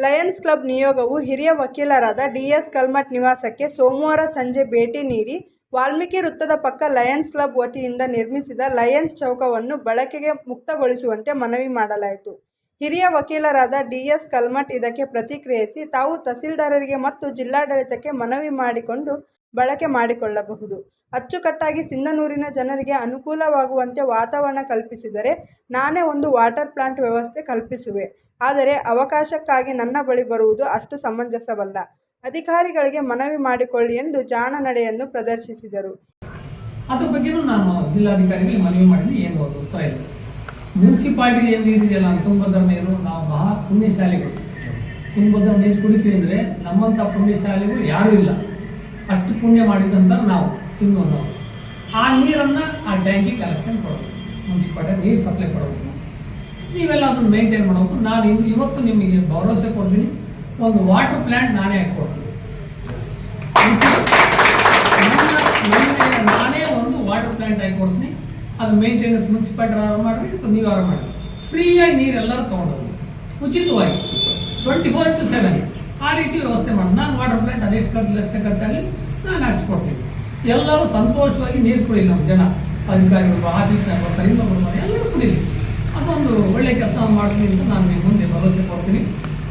Lions club ನಿಯೋಗವು ಹಿರಿಯ ವಕೀಲರಾದ ಡಿ.ಎಸ್. ಕಲ್ಮಠ್ ನಿವಾಸಕ್ಕೆ ಸೋಮವಾರ ಸಂಜೆ ಭೇಟಿ ನೀಡಿ ವಾಲ್ಮೀಕಿ ವೃತ್ತದ ಪಕ್ಕ ಲಯನ್ಸ್ ಕ್ಲಬ್ ವತಿಯಿಂದ ನಿರ್ಮಿಸಿದ ಲಯನ್ಸ್ ಚೌಕವನ್ನು ಬಳಕೆಗೆ ಮುಕ್ತಗೊಳಿಸುವಂತೆ ಮನವಿ ಮಾಡಲಾಯಿತು. ಹಿರಿಯ ವಕೀಲರಾದ ಡಿ.ಎಸ್. ಕಲ್ಮಠ್ ಇದಕ್ಕೆ ಪ್ರತಿಕ್ರಿಯಿಸಿ, ತಾವು ತಹಸೀಲ್ದಾರರಿಗೆ ಮತ್ತು ಜಿಲ್ಲಾಡಳಿತಕ್ಕೆ ಮನವಿ ಮಾಡಿಕೊಂಡು ಬಳಕೆ ಮಾಡಿಕೊಳ್ಳಬಹುದು. ಅಚ್ಚುಕಟ್ಟಾಗಿ ಸಿಂಧನೂರಿನ ಜನರಿಗೆ ಅನುಕೂಲವಾಗುವಂತೆ ವಾತಾವರಣ ಕಲ್ಪಿಸಿದರೆ ನಾನೇ ಒಂದು ವಾಟರ್ ಪ್ಲಾಂಟ್ ವ್ಯವಸ್ಥೆ ಕಲ್ಪಿಸುವೆ. ಆದರೆ ಅವಕಾಶಕ್ಕಾಗಿ ನನ್ನ ಬಳಿ ಬರುವುದು ಅಷ್ಟು ಸಮಂಜಸವಲ್ಲ. ಅಧಿಕಾರಿಗಳಿಗೆ ಮನವಿ ಮಾಡಿಕೊಳ್ಳಿ ಎಂದು ಜಾಣ ನಡೆಯನ್ನು ಪ್ರದರ್ಶಿಸಿದರು. ಅದ್ರ ಬಗ್ಗೆನೂ ನಾನು ಜಿಲ್ಲಾಧಿಕಾರಿಗಳಿಗೆ ಮನವಿ ಮಾಡಿದ್ರೆ ಏನು ಉತ್ತರ ಇಲ್ಲ. ಮುನ್ಸಿಪಾಲಿಟಿ ಏನಿದೆಯಲ್ಲ ತುಂಗಭದ್ರಾ ನೀರು, ನಾವು ಮಹಾ ಪುಣ್ಯಶಾಲಿಗಳು. ತುಂಗಭದ್ರಾ ನೀರು ಕುಡಿತೀವಿ ಅಂದರೆ ನಮ್ಮಂಥ ಪುಣ್ಯಶಾಲಿಗಳು ಯಾರೂ ಇಲ್ಲ. ಅಷ್ಟು ಪುಣ್ಯ ಮಾಡಿದಂಥ ನಾವು ಸಿಂಧೂರಿನವರು. ಆ ನೀರನ್ನು ಆ ಟ್ಯಾಂಕಿಗೆ ಕಲೆಕ್ಷನ್ ಕೊಡಬೇಕು, ಮುನ್ಸಿಪಾಲಿಟಿ ನೀರು ಸಪ್ಲೈ ಕೊಡಬೇಕು. ನೀವೆಲ್ಲ ಅದನ್ನು ಮೇಂಟೈನ್ ಮಾಡಬೇಕು. ನಾನು ಇವತ್ತು ನಿಮಗೆ ಭರವಸೆ ಕೊಡ್ತೀನಿ, ಒಂದು ವಾಟರ್ ಪ್ಲ್ಯಾಂಟ್ ನಾನೇ ಹಾಕಿಕೊಡ್ತೀನಿ. ನಾನೇ ಒಂದು ವಾಟರ್ ಪ್ಲ್ಯಾಂಟ್ ಹಾಕಿಕೊಡ್ತೀನಿ. ಅದು ಮೇಂಟೆನೆನ್ಸ್ ಮುನ್ಸಿಪಾಲಿಟಿ ಆರಾಮ ಮಾಡಿರಿ ಅಥವಾ ನೀವು ಆರಾಮ ಮಾಡಿರಿ. ಫ್ರೀಯಾಗಿ ನೀರೆಲ್ಲರೂ ತೊಗೊಂಡೋಗಿ ಉಚಿತವಾಗಿ 24/7 ಆ ರೀತಿ ವ್ಯವಸ್ಥೆ ಮಾಡಿ ನಾನು ವಾಟರ್ ಪ್ಲ್ಯಾಂಟ್ ಅದೆಷ್ಟು ಲಕ್ಷ ಖರ್ಚಾಗಲಿ ನಾನು ಹಾಕ್ಸ್ಕೊಡ್ತೀನಿ. ಎಲ್ಲರೂ ಸಂತೋಷವಾಗಿ ನೀರು ಕುಡಿಲಿ. ನಮ್ಮ ಜನ ಅಧಿಕಾರಿಗಳು ಆಫೀಸ್ನಾಗ ಬರ್ತಾರೆ, ಇನ್ನೊಬ್ಬರು ಬರ್ತಾರೆ, ಎಲ್ಲರೂ ಕುಡೀಲಿ. ಅದೊಂದು ಒಳ್ಳೆಯ ಕೆಲಸ ಮಾಡ್ತೀನಿ ಅಂತ ನಾನು ನಿಮ್ಮ ಮುಂದೆ ಭರವಸೆ ಕೊಡ್ತೀನಿ.